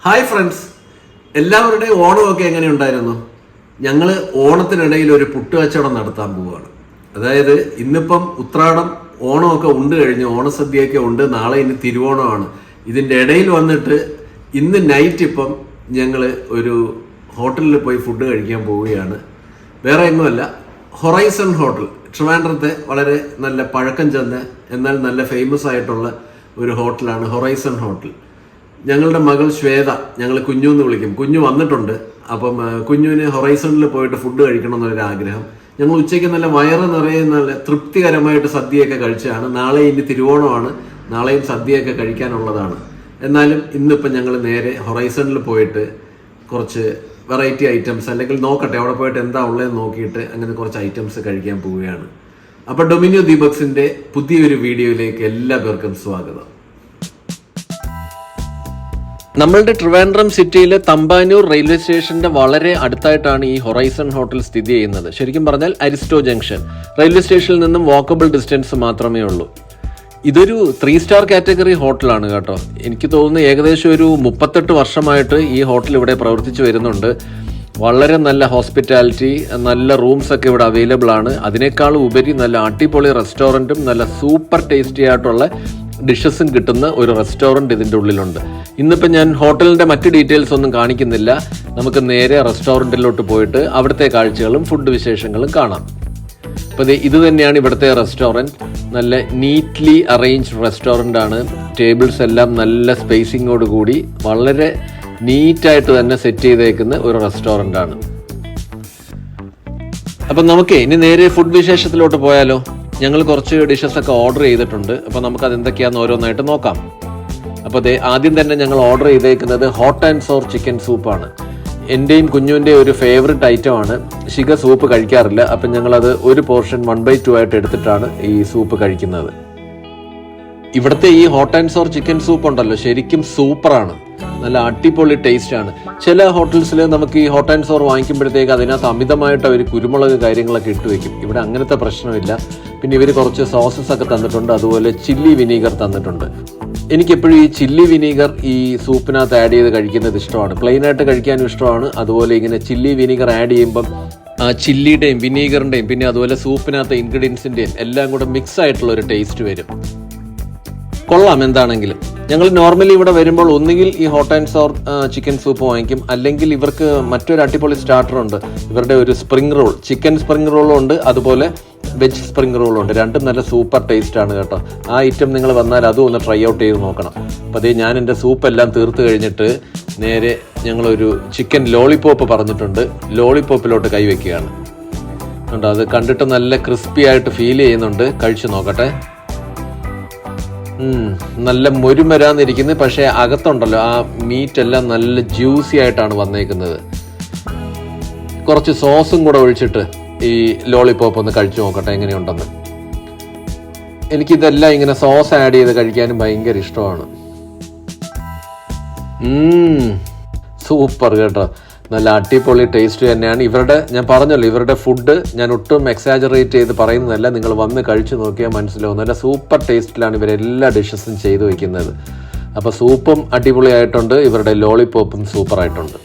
Hi friends, എല്ലാവരുടെയും ഓണമൊക്കെ എങ്ങനെ ഉണ്ടായിരുന്നു? ഞങ്ങൾ ഓണത്തിനിടയിൽ ഒരു പുട്ട് കച്ചവടം നടത്താൻ പോവുകയാണ്. അതായത് ഇന്നിപ്പം ഉത്രാടം, ഓണമൊക്കെ ഉണ്ട് കഴിഞ്ഞ്, ഓണസദ്യയൊക്കെ ഉണ്ട്, നാളെ ഇനി തിരുവോണമാണ്. ഇതിൻ്റെ ഇടയിൽ വന്നിട്ട് ഇന്ന് നൈറ്റ് ഇപ്പം ഞങ്ങൾ ഒരു ഹോട്ടലിൽ പോയി ഫുഡ് കഴിക്കാൻ പോവുകയാണ്. വേറെ എങ്ങുമല്ല, ഹൊറൈസൺ ഹോട്ടൽ, ട്രിവാൻഡ്രത്തെ വളരെ നല്ല പഴക്കം ചെന്ന എന്നാൽ നല്ല ഫേമസ് ആയിട്ടുള്ള ഒരു ഹോട്ടലാണ് ഹൊറൈസൺ ഹോട്ടൽ. ഞങ്ങളുടെ മകൾ ശ്വേത, ഞങ്ങൾ കുഞ്ഞു എന്ന് വിളിക്കും, കുഞ്ഞു വന്നിട്ടുണ്ട്. അപ്പം കുഞ്ഞുവിന് ഹൊറൈസണിൽ പോയിട്ട് ഫുഡ് കഴിക്കണം എന്നൊരു ആഗ്രഹം. ഞങ്ങൾ ഉച്ചയ്ക്ക് നല്ല വയറ് നിറയെ നല്ല തൃപ്തികരമായിട്ട് സദ്യയൊക്കെ കഴിച്ചാണ്. നാളെ ഇനി തിരുവോണമാണ്, നാളെയും സദ്യയൊക്കെ കഴിക്കാനുള്ളതാണ്. എന്നാലും ഇന്നിപ്പം ഞങ്ങൾ നേരെ ഹൊറൈസണിൽ പോയിട്ട് കുറച്ച് വെറൈറ്റി ഐറ്റംസ്, അല്ലെങ്കിൽ നോക്കട്ടെ അവിടെ പോയിട്ട് എന്താ ഉള്ളതെന്ന് നോക്കിയിട്ട് അങ്ങനെ കുറച്ച് ഐറ്റംസ് കഴിക്കാൻ പോവുകയാണ്. അപ്പോൾ ഡൊമിനിയോ ദീപക്സിൻ്റെ പുതിയൊരു വീഡിയോയിലേക്ക് എല്ലാ പേർക്കും സ്വാഗതം. നമ്മളുടെ ട്രിവാൻഡ്രം സിറ്റിയിലെ തമ്പാനൂർ റെയിൽവേ സ്റ്റേഷന്റെ വളരെ അടുത്തായിട്ടാണ് ഈ ഹൊറൈസൺ ഹോട്ടൽ സ്ഥിതി ചെയ്യുന്നത്. ശരിക്കും പറഞ്ഞാൽ അരിസ്റ്റോ ജംഗ്ഷൻ റെയിൽവേ സ്റ്റേഷനിൽ നിന്നും വാക്കബിൾ ഡിസ്റ്റൻസ് മാത്രമേ ഉള്ളൂ. ഇതൊരു 3 സ്റ്റാർ കാറ്റഗറി ഹോട്ടലാണ് കേട്ടോ. എനിക്ക് തോന്നുന്നു ഏകദേശം ഒരു 38 വർഷമായിട്ട് ഈ ഹോട്ടൽ ഇവിടെ പ്രവർത്തിച്ചു വരുന്നുണ്ട്. വളരെ നല്ല ഹോസ്പിറ്റാലിറ്റി, നല്ല റൂംസ് ഒക്കെ ഇവിടെ അവൈലബിൾ ആണ്. അതിനേക്കാളും ഉപരി നല്ല അടിപൊളി റെസ്റ്റോറൻറ്റും നല്ല സൂപ്പർ ടേസ്റ്റി ആയിട്ടുള്ള ഡിഷസും കിട്ടുന്ന ഒരു റെസ്റ്റോറൻറ്റ് ഇതിൻ്റെ ഉള്ളിലുണ്ട്. ഇന്നിപ്പോൾ ഞാൻ ഹോട്ടലിൻ്റെ മറ്റ് ഡീറ്റെയിൽസ് ഒന്നും കാണിക്കുന്നില്ല. നമുക്ക് നേരെ റെസ്റ്റോറൻറ്റിലോട്ട് പോയിട്ട് അവിടുത്തെ കാഴ്ചകളും ഫുഡ് വിശേഷങ്ങളും കാണാം. അപ്പോൾ ഇത് തന്നെയാണ് ഇവിടുത്തെ റെസ്റ്റോറൻറ്റ്. നല്ല നീറ്റ്ലി അറേഞ്ച്ഡ് റെസ്റ്റോറൻ്റ് ആണ്. ടേബിൾസ് എല്ലാം നല്ല സ്പേസിങ്ങോട് കൂടി വളരെ നീറ്റായിട്ട് തന്നെ സെറ്റ് ചെയ്തേക്കുന്ന ഒരു റെസ്റ്റോറൻ്റ് ആണ്. അപ്പം നമുക്ക് ഇനി നേരെ ഫുഡ് വിശേഷത്തിലോട്ട് പോയാലോ? ഞങ്ങൾ കുറച്ച് ഡിഷസ് ഒക്കെ ഓർഡർ ചെയ്തിട്ടുണ്ട്. അപ്പോൾ നമുക്ക് അതെന്തൊക്കെയാണെന്ന് ഓരോന്നായിട്ട് നോക്കാം. അപ്പോൾ ആദ്യം തന്നെ ഞങ്ങൾ ഓർഡർ ചെയ്തേക്കുന്നത് ഹോട്ട് ആൻഡ് സോർ ചിക്കൻ സൂപ്പാണ്. എൻ്റെയും കുഞ്ഞുവിൻ്റെയും ഒരു ഫേവററ്റ് ഐറ്റമാണ്. ശിഖ സൂപ്പ് കഴിക്കാറില്ല. അപ്പം ഞങ്ങളത് ഒരു പോർഷൻ 1/2 ആയിട്ട് എടുത്തിട്ടാണ് ഈ സൂപ്പ് കഴിക്കുന്നത്. ഇവിടുത്തെ ഈ hot and sour chicken soup ഉണ്ടല്ലോ, ശരിക്കും സൂപ്പറാണ്. നല്ല അടിപൊളി ടേസ്റ്റ് ആണ്. ചില ഹോട്ടൽസിൽ നമുക്ക് ഈ ഹോട്ട് ആൻഡ് സോർ വാങ്ങിക്കുമ്പോഴത്തേക്ക് അതിനകത്ത് അമിതമായിട്ട് അവർ കുരുമുളക് കാര്യങ്ങളൊക്കെ ഇട്ട് വെക്കും. ഇവിടെ അങ്ങനത്തെ പ്രശ്നമില്ല. പിന്നെ ഇവർ കുറച്ച് സോസസ് ഒക്കെ തന്നിട്ടുണ്ട്, അതുപോലെ ചില്ലി വിനീഗർ തന്നിട്ടുണ്ട്. എനിക്കെപ്പോഴും ഈ ചില്ലി വിനീഗർ ഈ സൂപ്പിനകത്ത് ആഡ് ചെയ്ത് കഴിക്കുന്നത് ഇഷ്ടമാണ്. പ്ലെയിനായിട്ട് കഴിക്കാനും ഇഷ്ടമാണ്. അതുപോലെ ഇങ്ങനെ ചില്ലി വിനീഗർ ആഡ് ചെയ്യുമ്പം ആ ചില്ലിയുടെയും വിനീഗറിൻ്റെയും പിന്നെ അതുപോലെ സൂപ്പിനകത്തെ ഇൻഗ്രീഡിയൻസിൻ്റെയും എല്ലാം കൂടെ മിക്സ് ആയിട്ടുള്ള ഒരു ടേസ്റ്റ് വരും. കൊള്ളാം. എന്താണെങ്കിലും ഞങ്ങൾ നോർമലി ഇവിടെ വരുമ്പോൾ ഒന്നുകിൽ ഈ hot and sour chicken soup വാങ്ങിക്കും, അല്ലെങ്കിൽ ഇവർക്ക് മറ്റൊരു അടിപൊളി സ്റ്റാർട്ടർ ഉണ്ട്. ഇവരുടെ ഒരു സ്പ്രിംഗ് റോൾ, ചിക്കൻ സ്പ്രിംഗ് റോളും ഉണ്ട്, അതുപോലെ വെജ് സ്പ്രിംഗ് റോളും ഉണ്ട്. രണ്ടും നല്ല സൂപ്പർ ടേസ്റ്റ് ആണ് കേട്ടോ. ആ ഐറ്റം നിങ്ങൾ വന്നാൽ അതും ഒന്ന് ട്രൈ ഔട്ട് ചെയ്ത് നോക്കണം. അപ്പോൾ ഞാൻ എൻ്റെ സൂപ്പ് എല്ലാം തീർത്ത് കഴിഞ്ഞിട്ട് നേരെ ഞങ്ങളൊരു ചിക്കൻ ലോളിപോപ്പ് പറഞ്ഞിട്ടുണ്ട്, ലോളിപോപ്പിലോട്ട് കൈവയ്ക്കുകയാണ്. കണ്ടോ, അത് കണ്ടിട്ട് നല്ല ക്രിസ്പി ആയിട്ട് ഫീൽ ചെയ്യുന്നുണ്ട്. കഴിച്ചു നോക്കട്ടെ. നല്ല മൊരുമരാന്നിരിക്കുന്നത്, പക്ഷേ അകത്തുണ്ടല്ലോ ആ മീറ്റ് എല്ലാം നല്ല ജ്യൂസി ആയിട്ടാണ് വന്നേക്കുന്നത്. കുറച്ച് സോസും കൂടെ ഒഴിച്ചിട്ട് ഈ ലോളിപോപ്പ് ഒന്ന് കഴിച്ചു നോക്കട്ടെ എങ്ങനെയുണ്ടെന്ന്. എനിക്കിതെല്ലാം ഇങ്ങനെ സോസ് ആഡ് ചെയ്ത് കഴിക്കാനും ഭയങ്കര ഇഷ്ടമാണ്. സൂപ്പർ കേട്ടോ, നല്ല അടിപൊളി ടേസ്റ്റ് തന്നെയാണ് ഇവരുടെ. ഞാൻ പറഞ്ഞല്ലോ, ഇവരുടെ ഫുഡ് ഞാൻ ഒട്ടും എക്സാജറേറ്റ് ചെയ്ത് പറയുന്നതല്ല. നിങ്ങൾ വന്ന് കഴിച്ചു നോക്കിയാൽ മനസ്സിലാവും. നല്ല സൂപ്പർ ടേസ്റ്റിലാണ് ഇവരെല്ലാ ഡിഷസും ചെയ്ത് വയ്ക്കുന്നത്. അപ്പോൾ സൂപ്പും അടിപൊളിയായിട്ടുണ്ട്, ഇവരുടെ ലോളിപോപ്പും സൂപ്പറായിട്ടുണ്ട്.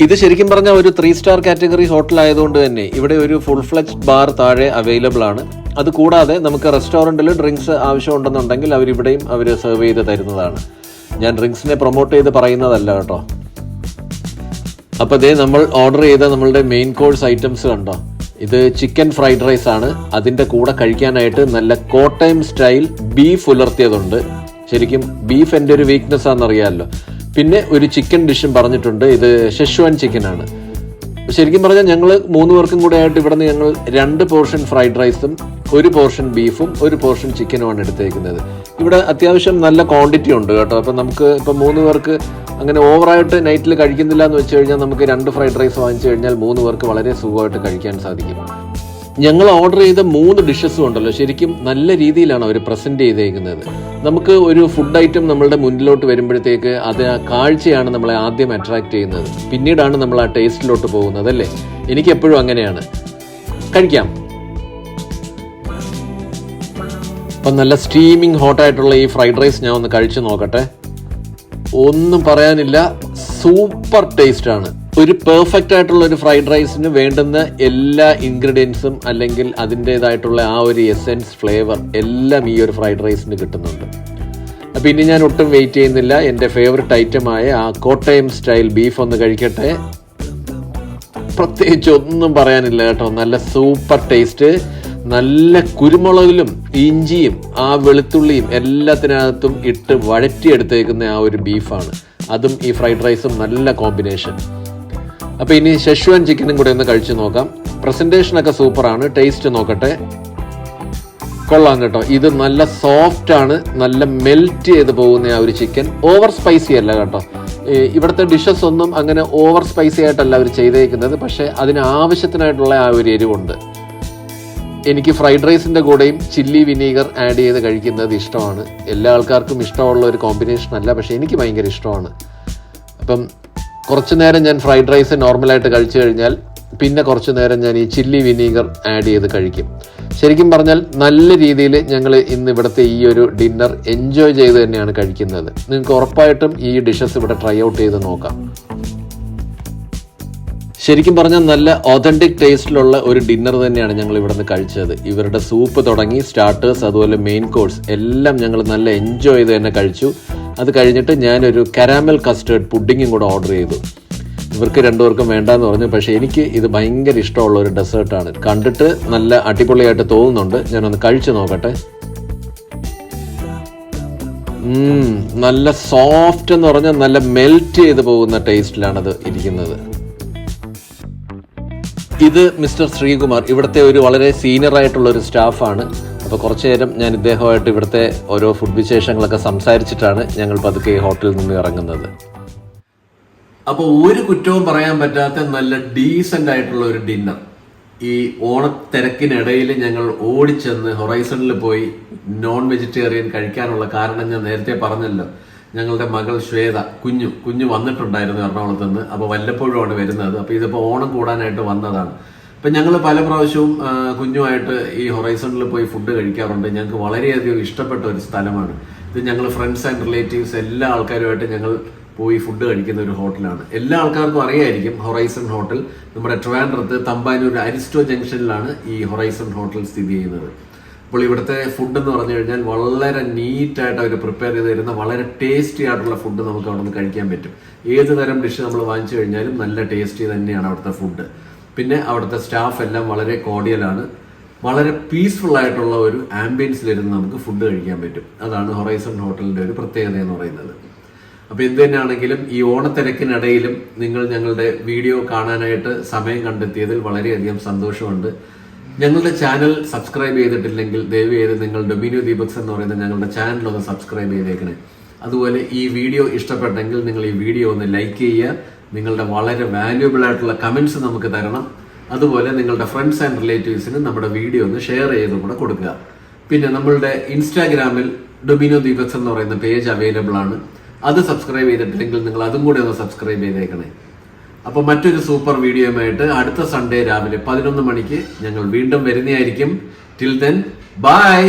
ഇത് ശരിക്കും പറഞ്ഞാൽ ഒരു 3 സ്റ്റാർ കാറ്റഗറി ഹോട്ടൽ ആയതുകൊണ്ട് തന്നെ ഇവിടെ ഒരു ഫുൾ ഫ്ലെജ്ഡ് ബാർ താഴെ അവൈലബിൾ ആണ്. അത് കൂടാതെ നമുക്ക് റെസ്റ്റോറൻറ്റിൽ ഡ്രിങ്ക്സ് ആവശ്യമുണ്ടെന്നുണ്ടെങ്കിൽ അവരിവിടെയും അവർ സെർവ് ചെയ്ത് തരുന്നതാണ്. ഞാൻ ഡ്രിങ്ക്സിനെ പ്രൊമോട്ട് ചെയ്ത് പറയുന്നതല്ല കേട്ടോ. അപ്പോൾ നമ്മൾ ഓർഡർ ചെയ്ത നമ്മളുടെ മെയിൻ കോഴ്സ് ഐറ്റംസ് കണ്ടോ. ഇത് ചിക്കൻ ഫ്രൈഡ് റൈസ് ആണ്. അതിൻ്റെ കൂടെ കഴിക്കാനായിട്ട് നല്ല കോട്ടയം സ്റ്റൈൽ ബീഫ് ഉലർത്തിയതുണ്ട്. ശരിക്കും ബീഫ് എൻ്റെ ഒരു വീക്ക്നെസ് ആണെന്നറിയാമല്ലോ. പിന്നെ ഒരു ചിക്കൻ ഡിഷും പറഞ്ഞിട്ടുണ്ട്. ഇത് ഷെഷ്വാൻ ചിക്കൻ ആണ്. ശരിക്കും പറഞ്ഞാൽ ഞങ്ങൾ 3 പേർക്കും കൂടെ ആയിട്ട് ഇവിടെ നിന്ന് ഞങ്ങൾ 2 പോർഷൻ ഫ്രൈഡ് റൈസും 1 പോർഷൻ ബീഫും 1 പോർഷൻ ചിക്കനുമാണ് എടുത്തേക്കുന്നത്. ഇവിടെ അത്യാവശ്യം നല്ല ക്വാണ്ടിറ്റി ഉണ്ട് കേട്ടോ. അപ്പം നമുക്ക് ഇപ്പം 3 പേർക്ക് അങ്ങനെ ഓവറായിട്ട് നൈറ്റിൽ കഴിക്കുന്നില്ല എന്ന് വെച്ച് കഴിഞ്ഞാൽ നമുക്ക് 2 ഫ്രൈഡ് റൈസ് വാങ്ങിച്ചു കഴിഞ്ഞാൽ 3 പേർക്ക് വളരെ സുഖമായിട്ട് കഴിക്കാൻ സാധിക്കും. ഞങ്ങൾ ഓർഡർ ചെയ്ത 3 ഡിഷസും ഉണ്ടല്ലോ, ശരിക്കും നല്ല രീതിയിലാണ് അവർ പ്രസന്റ് ചെയ്തേക്കുന്നത്. നമുക്ക് ഒരു ഫുഡ് ഐറ്റം നമ്മളുടെ മുന്നിലോട്ട് വരുമ്പോഴത്തേക്ക് അത് ആ കാഴ്ചയാണ് നമ്മളെ ആദ്യം അട്രാക്ട് ചെയ്യുന്നത്. പിന്നീടാണ് നമ്മൾ ആ ടേസ്റ്റിലോട്ട് പോകുന്നത്, അല്ലേ? എനിക്ക് എപ്പോഴും അങ്ങനെയാണ്. കഴിക്കാം. അപ്പം നല്ല സ്റ്റീമിങ് ഹോട്ടായിട്ടുള്ള ഈ ഫ്രൈഡ് റൈസ് ഞാൻ ഒന്ന് കഴിച്ചു നോക്കട്ടെ. ഒന്നും പറയാനില്ല, സൂപ്പർ ടേസ്റ്റ് ആണ്. ഒരു പെർഫെക്റ്റ് ആയിട്ടുള്ള ഒരു ഫ്രൈഡ് റൈസിന് വേണ്ടുന്ന എല്ലാ ഇൻഗ്രീഡിയൻസും അല്ലെങ്കിൽ അതിൻ്റെതായിട്ടുള്ള ആ ഒരു എസെൻസ്, ഫ്ലേവർ എല്ലാം ഈ ഒരു ഫ്രൈഡ് റൈസിന് കിട്ടുന്നുണ്ട്. അപ്പം ഇനി ഞാൻ ഒട്ടും വെയിറ്റ് ചെയ്യുന്നില്ല, എൻ്റെ ഫേവററ്റ് ഐറ്റമായ ആ കോട്ടയം സ്റ്റൈൽ ബീഫ് ഒന്ന് കഴിക്കട്ടെ. പ്രത്യേകിച്ച് ഒന്നും പറയാനില്ല കേട്ടോ, നല്ല സൂപ്പർ ടേസ്റ്റ്. നല്ല കുരുമുളകിലും ഇഞ്ചിയും ആ വെളുത്തുള്ളിയും എല്ലാത്തിനകത്തും ഇട്ട് വഴറ്റിയെടുത്തേക്കുന്ന ആ ഒരു ബീഫാണ്. അതും ഈ ഫ്രൈഡ് റൈസും നല്ല കോമ്പിനേഷൻ. അപ്പോൾ ഇനി ഷെഷ്വാൻ ചിക്കനും കൂടെ ഒന്ന് കഴിച്ചു നോക്കാം. പ്രസൻറ്റേഷനൊക്കെ സൂപ്പറാണ്, ടേസ്റ്റ് നോക്കട്ടെ. കൊള്ളാം കേട്ടോ, ഇത് നല്ല സോഫ്റ്റ് ആണ്, നല്ല മെൽറ്റ് ചെയ്ത് പോകുന്ന ആ ഒരു ചിക്കൻ. ഓവർ സ്പൈസി അല്ല കേട്ടോ. ഇവിടുത്തെ ഡിഷസ് ഒന്നും അങ്ങനെ ഓവർ സ്പൈസി ആയിട്ടല്ല അവർ ചെയ്തേക്കുന്നത്, പക്ഷേ അതിന് ആവശ്യത്തിനായിട്ടുള്ള ആ ഒരു എരിവുണ്ട്. എനിക്ക് ഫ്രൈഡ് റൈസിൻ്റെ കൂടെയും ചില്ലി വിനീഗർ ആഡ് ചെയ്ത് കഴിക്കുന്നത് ഇഷ്ടമാണ്. എല്ലാ ആൾക്കാർക്കും ഇഷ്ടമുള്ള ഒരു കോമ്പിനേഷൻ അല്ല, പക്ഷേ എനിക്ക് ഭയങ്കര ഇഷ്ടമാണ്. അപ്പം കുറച്ച് നേരം ഞാൻ ഫ്രൈഡ് റൈസ് നോർമലായിട്ട് കഴിച്ചു കഴിഞ്ഞാൽ പിന്നെ കുറച്ച് നേരം ഞാൻ ഈ ചില്ലി വിനീഗർ ആഡ് ചെയ്ത് കഴിക്കും. ശരിക്കും പറഞ്ഞാൽ നല്ല രീതിയിൽ ഞങ്ങൾ ഇന്ന് ഇവിടുത്തെ ഈ ഒരു ഡിന്നർ എൻജോയ് ചെയ്ത് തന്നെയാണ് കഴിക്കുന്നത്. നിങ്ങൾക്ക് ഉറപ്പായിട്ടും ഈ ഡിഷസ് ഇവിടെ ട്രൈ ഔട്ട് ചെയ്ത് നോക്കാം. ശരിക്കും പറഞ്ഞാൽ നല്ല ഒതൻറ്റിക് ടേസ്റ്റിലുള്ള ഒരു ഡിന്നർ തന്നെയാണ് ഞങ്ങൾ ഇവിടെ നിന്ന് കഴിച്ചത്. ഇവരുടെ സൂപ്പ് തുടങ്ങി സ്റ്റാർട്ടേഴ്സ് അതുപോലെ മെയിൻ കോഴ്സ് എല്ലാം ഞങ്ങൾ നല്ല എൻജോയ് ചെയ്ത് തന്നെ കഴിച്ചു. അത് കഴിഞ്ഞിട്ട് ഞാനൊരു കരാമൽ കസ്റ്റേർഡ് പുഡിങ്ങും കൂടെ ഓർഡർ ചെയ്തു. ഇവർക്ക് രണ്ടുപേർക്കും വേണ്ടാന്ന് പറഞ്ഞു, പക്ഷേ എനിക്ക് ഇത് ഭയങ്കര ഇഷ്ടമുള്ള ഒരു ഡെസേർട്ടാണ്. കണ്ടിട്ട് നല്ല അടിപൊളിയായിട്ട് തോന്നുന്നുണ്ട്. ഞാനൊന്ന് കഴിച്ചു നോക്കട്ടെ. നല്ല സോഫ്റ്റ് എന്ന് പറഞ്ഞാൽ നല്ല മെൽറ്റ് ചെയ്ത് പോകുന്ന ടേസ്റ്റിലാണത് ഇരിക്കുന്നത്. ഇത് മിസ്റ്റർ ശ്രീകുമാർ, ഇവിടുത്തെ ഒരു വളരെ സീനിയർ ആയിട്ടുള്ള ഒരു സ്റ്റാഫാണ്. അപ്പോൾ കുറച്ചു നേരം ഞാൻ ഇദ്ദേഹമായിട്ട് ഇവിടുത്തെ ഓരോ ഫുഡ് വിശേഷങ്ങളൊക്കെ സംസാരിച്ചിട്ടാണ് ഞങ്ങൾ പതുക്കെ ഈ ഹോട്ടലിൽ നിന്ന് ഇറങ്ങുന്നത്. അപ്പോൾ ഒരു കുറ്റവും പറയാൻ പറ്റാത്ത നല്ല ഡീസൻ്റ് ആയിട്ടുള്ള ഒരു ഡിന്നർ. ഈ ഓണത്തിരക്കിനിടയിൽ ഞങ്ങൾ ഓടിച്ചെന്ന് ഹൊറൈസണിൽ പോയി നോൺ വെജിറ്റേറിയൻ കഴിക്കാനുള്ള കാരണം ഞാൻ നേരത്തെ പറഞ്ഞല്ലോ. ഞങ്ങളുടെ മകൾ ശ്വേത കുഞ്ഞു വന്നിട്ടുണ്ടായിരുന്നു എറണാകുളത്ത് നിന്ന്. അപ്പോൾ വല്ലപ്പോഴുമാണ് വരുന്നത്. അപ്പോൾ ഇതിപ്പോൾ ഓണം കൂടാനായിട്ട് വന്നതാണ്. അപ്പം ഞങ്ങൾ പല പ്രാവശ്യവും കുഞ്ഞുമായിട്ട് ഈ ഹൊറൈസണിൽ പോയി ഫുഡ് കഴിക്കാറുണ്ട്. ഞങ്ങൾക്ക് വളരെയധികം ഇഷ്ടപ്പെട്ട ഒരു സ്ഥലമാണ് ഇത്. ഞങ്ങൾ ഫ്രണ്ട്സ് ആൻഡ് റിലേറ്റീവ്സ് എല്ലാ ആൾക്കാരുമായിട്ട് ഞങ്ങൾ പോയി ഫുഡ് കഴിക്കുന്ന ഒരു ഹോട്ടലാണ്. എല്ലാ ആൾക്കാർക്കും അറിയായിരിക്കും ഹൊറൈസൺ ഹോട്ടൽ. നമ്മുടെ ട്രിവാൻഡ്രത്ത് തമ്പാനൂർ അരിസ്റ്റോ ജംഗ്ഷനിലാണ് ഈ ഹൊറൈസൺ ഹോട്ടൽ സ്ഥിതി ചെയ്യുന്നത്. അപ്പോൾ ഇവിടുത്തെ ഫുഡ് എന്ന് പറഞ്ഞു കഴിഞ്ഞാൽ വളരെ നീറ്റായിട്ട് അവർ പ്രിപ്പയർ ചെയ്ത് തരുന്ന വളരെ ടേസ്റ്റി ആയിട്ടുള്ള ഫുഡ് നമുക്ക് അവിടെ നിന്ന് കഴിക്കാൻ പറ്റും. ഏത് തരം ഡിഷ് നമ്മൾ വാങ്ങിച്ചു കഴിഞ്ഞാലും നല്ല ടേസ്റ്റി തന്നെയാണ് അവിടുത്തെ ഫുഡ്. പിന്നെ അവിടുത്തെ സ്റ്റാഫ് എല്ലാം വളരെ കോർഡിയലാണ്. വളരെ പീസ്ഫുൾ ആയിട്ടുള്ള ഒരു ആംബിയൻസിലിരുന്ന് നമുക്ക് ഫുഡ് കഴിക്കാൻ പറ്റും. അതാണ് ഹൊറൈസൺ ഹോട്ടലിൻ്റെ ഒരു പ്രത്യേകത എന്ന് പറയുന്നത്. അപ്പോൾ എന്ത് തന്നെയാണെങ്കിലും ഈ ഓണത്തിരക്കിനിടയിലും നിങ്ങൾ ഞങ്ങളുടെ വീഡിയോ കാണാനായിട്ട് സമയം കണ്ടെത്തിയതിൽ വളരെയധികം സന്തോഷമുണ്ട്. ഞങ്ങളുടെ ചാനൽ സബ്സ്ക്രൈബ് ചെയ്തിട്ടില്ലെങ്കിൽ ദയവ് ചെയ്ത് നിങ്ങൾ ഡൊമിനോ ദീപക്സ് എന്ന് പറയുന്ന ഞങ്ങളുടെ ചാനൽ ഒന്ന് സബ്സ്ക്രൈബ് ചെയ്തേക്കണേ. അതുപോലെ ഈ വീഡിയോ ഇഷ്ടപ്പെട്ടെങ്കിൽ നിങ്ങൾ ഈ വീഡിയോ ഒന്ന് ലൈക്ക് ചെയ്യുക. നിങ്ങളുടെ വളരെ വാല്യുബിൾ ആയിട്ടുള്ള കമൻറ്റ്സ് നമുക്ക് തരണം. അതുപോലെ നിങ്ങളുടെ ഫ്രണ്ട്സ് ആൻഡ് റിലേറ്റീവ്സിന് നമ്മുടെ വീഡിയോ ഒന്ന് ഷെയർ ചെയ്തും കൂടെ കൊടുക്കുക. പിന്നെ നമ്മളുടെ ഇൻസ്റ്റാഗ്രാമിൽ ഡൊമിനോ ദീപക്സ് എന്ന് പറയുന്ന പേജ് അവൈലബിൾ ആണ്. അത് സബ്സ്ക്രൈബ് ചെയ്തിട്ടില്ലെങ്കിൽ നിങ്ങൾ അതും കൂടെ ഒന്ന് സബ്സ്ക്രൈബ് ചെയ്തേക്കണേ. അപ്പോൾ മറ്റൊരു സൂപ്പർ വീഡിയോയുമായിട്ട് അടുത്ത സൺഡേ രാവിലെ 11 മണിക്ക് ഞങ്ങൾ വീണ്ടും വരുന്നതായിരിക്കും. Till then bye.